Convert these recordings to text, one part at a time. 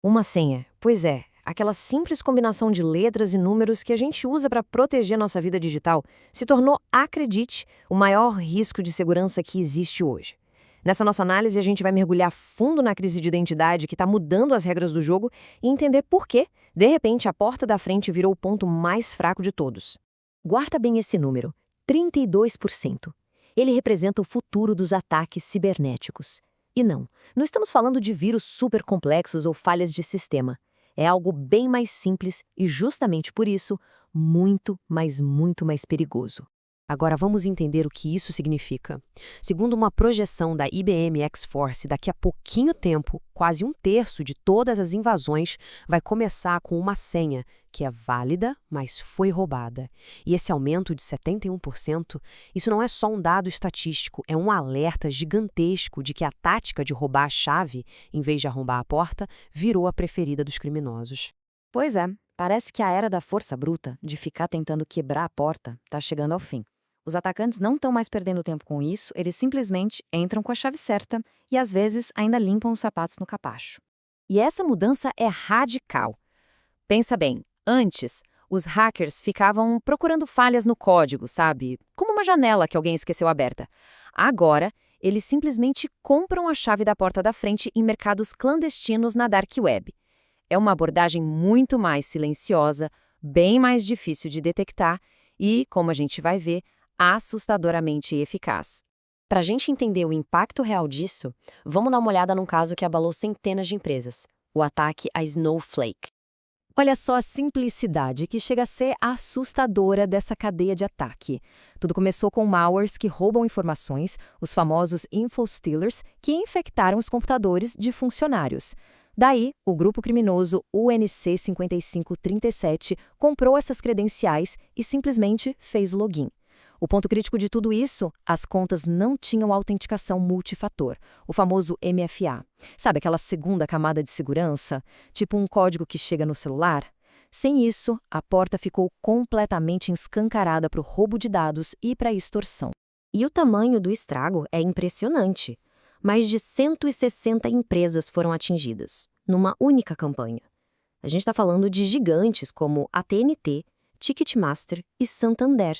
Uma senha, pois é, aquela simples combinação de letras e números que a gente usa para proteger nossa vida digital se tornou, acredite, o maior risco de segurança que existe hoje. Nessa nossa análise, a gente vai mergulhar fundo na crise de identidade que está mudando as regras do jogo e entender por que, de repente, a porta da frente virou o ponto mais fraco de todos. Guarda bem esse número, 32%. Ele representa o futuro dos ataques cibernéticos. E não estamos falando de vírus super complexos ou falhas de sistema. É algo bem mais simples e, justamente por isso, muito mais perigoso. Agora vamos entender o que isso significa. Segundo uma projeção da IBM X-Force, daqui a pouquinho tempo, quase um terço de todas as invasões vai começar com uma senha que é válida, mas foi roubada. E esse aumento de 71%, isso não é só um dado estatístico, é um alerta gigantesco de que a tática de roubar a chave, em vez de arrombar a porta, virou a preferida dos criminosos. Pois é, parece que a era da força bruta, de ficar tentando quebrar a porta, está chegando ao fim. Os atacantes não estão mais perdendo tempo com isso, eles simplesmente entram com a chave certa e, às vezes, ainda limpam os sapatos no capacho. E essa mudança é radical. Pensa bem, antes, os hackers ficavam procurando falhas no código, sabe? Como uma janela que alguém esqueceu aberta. Agora, eles simplesmente compram a chave da porta da frente em mercados clandestinos na Dark Web. É uma abordagem muito mais silenciosa, bem mais difícil de detectar e, como a gente vai ver, assustadoramente eficaz. Para a gente entender o impacto real disso, vamos dar uma olhada num caso que abalou centenas de empresas: o ataque à Snowflake. Olha só a simplicidade que chega a ser assustadora dessa cadeia de ataque. Tudo começou com malwares que roubam informações, os famosos infostealers, que infectaram os computadores de funcionários. Daí, o grupo criminoso UNC 5537 comprou essas credenciais e simplesmente fez o login. O ponto crítico de tudo isso, as contas não tinham autenticação multifator, o famoso MFA. Sabe aquela segunda camada de segurança? Tipo um código que chega no celular? Sem isso, a porta ficou completamente escancarada para o roubo de dados e para a extorsão. E o tamanho do estrago é impressionante. Mais de 160 empresas foram atingidas, numa única campanha. A gente está falando de gigantes como a TNT, Ticketmaster e Santander.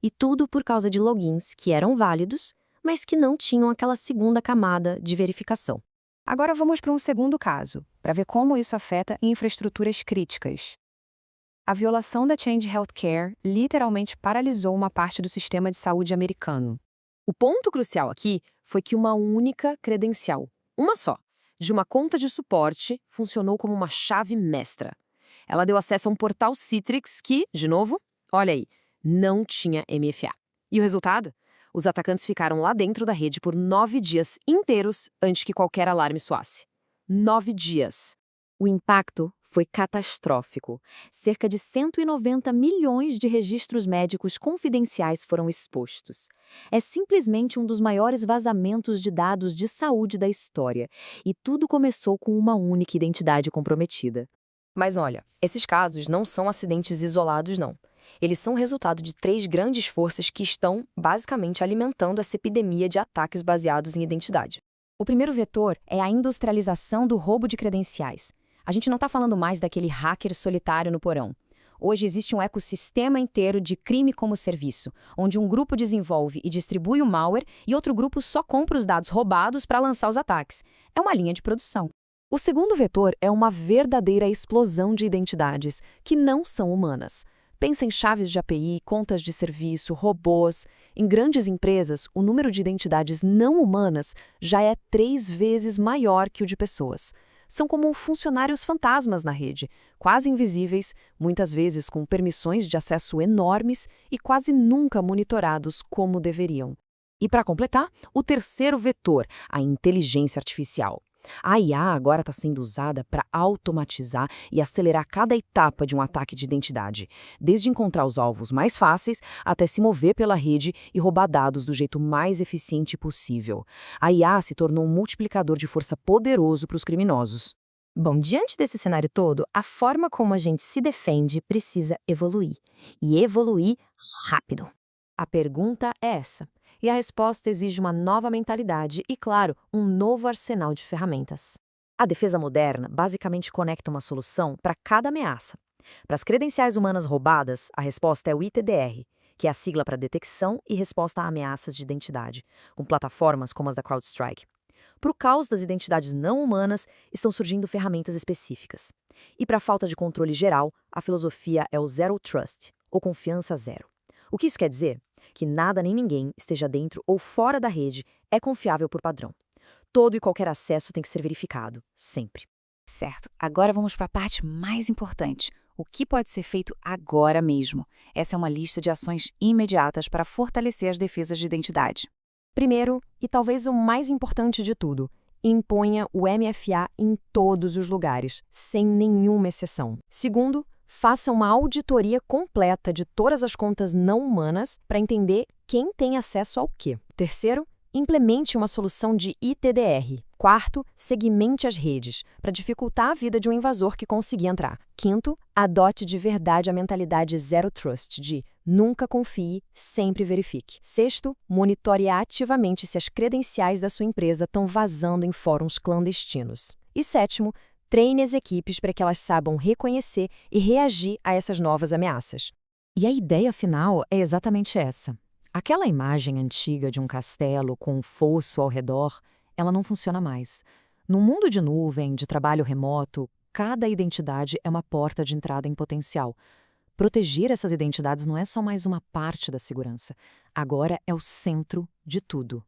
E tudo por causa de logins que eram válidos, mas que não tinham aquela segunda camada de verificação. Agora vamos para um segundo caso, para ver como isso afeta infraestruturas críticas. A violação da Change Healthcare literalmente paralisou uma parte do sistema de saúde americano. O ponto crucial aqui foi que uma única credencial, uma só, de uma conta de suporte, funcionou como uma chave mestra. Ela deu acesso a um portal Citrix que, de novo, olha aí, não tinha MFA. E o resultado? Os atacantes ficaram lá dentro da rede por 9 dias inteiros antes que qualquer alarme soasse. 9 dias. O impacto foi catastrófico. Cerca de 190 milhões de registros médicos confidenciais foram expostos. É simplesmente um dos maiores vazamentos de dados de saúde da história. E tudo começou com uma única identidade comprometida. Mas olha, esses casos não são acidentes isolados, não. Eles são resultado de 3 grandes forças que estão, basicamente, alimentando essa epidemia de ataques baseados em identidade. O primeiro vetor é a industrialização do roubo de credenciais. A gente não está falando mais daquele hacker solitário no porão. Hoje existe um ecossistema inteiro de crime como serviço, onde um grupo desenvolve e distribui o malware e outro grupo só compra os dados roubados para lançar os ataques. É uma linha de produção. O segundo vetor é uma verdadeira explosão de identidades, que não são humanas. Pensa em chaves de API, contas de serviço, robôs. Em grandes empresas, o número de identidades não humanas já é 3 vezes maior que o de pessoas. São como funcionários fantasmas na rede, quase invisíveis, muitas vezes com permissões de acesso enormes e quase nunca monitorados como deveriam. E para completar, o terceiro vetor, a inteligência artificial. A IA agora está sendo usada para automatizar e acelerar cada etapa de um ataque de identidade, desde encontrar os alvos mais fáceis até se mover pela rede e roubar dados do jeito mais eficiente possível. A IA se tornou um multiplicador de força poderoso para os criminosos. Bom, diante desse cenário todo, a forma como a gente se defende precisa evoluir. E evoluir rápido. A pergunta é essa. E a resposta exige uma nova mentalidade e, claro, um novo arsenal de ferramentas. A defesa moderna basicamente conecta uma solução para cada ameaça. Para as credenciais humanas roubadas, a resposta é o ITDR, que é a sigla para detecção e resposta a ameaças de identidade, com plataformas como as da CrowdStrike. Para o caos das identidades não humanas, estão surgindo ferramentas específicas. E para a falta de controle geral, a filosofia é o Zero Trust, ou confiança zero. O que isso quer dizer? Que nada nem ninguém, esteja dentro ou fora da rede, é confiável por padrão. Todo e qualquer acesso tem que ser verificado, sempre. Certo, agora vamos para a parte mais importante. O que pode ser feito agora mesmo? Essa é uma lista de ações imediatas para fortalecer as defesas de identidade. Primeiro, e talvez o mais importante de tudo, imponha o MFA em todos os lugares, sem nenhuma exceção. Segundo, faça uma auditoria completa de todas as contas não humanas para entender quem tem acesso ao quê. Terceiro, implemente uma solução de ITDR. Quarto, segmente as redes, para dificultar a vida de um invasor que conseguir entrar. Quinto, adote de verdade a mentalidade Zero Trust, de nunca confie, sempre verifique. Sexto, monitore ativamente se as credenciais da sua empresa estão vazando em fóruns clandestinos. E sétimo, treine as equipes para que elas saibam reconhecer e reagir a essas novas ameaças. E a ideia final é exatamente essa. Aquela imagem antiga de um castelo com um fosso ao redor, ela não funciona mais. No mundo de nuvem, de trabalho remoto, cada identidade é uma porta de entrada em potencial. Proteger essas identidades não é só mais uma parte da segurança. Agora é o centro de tudo.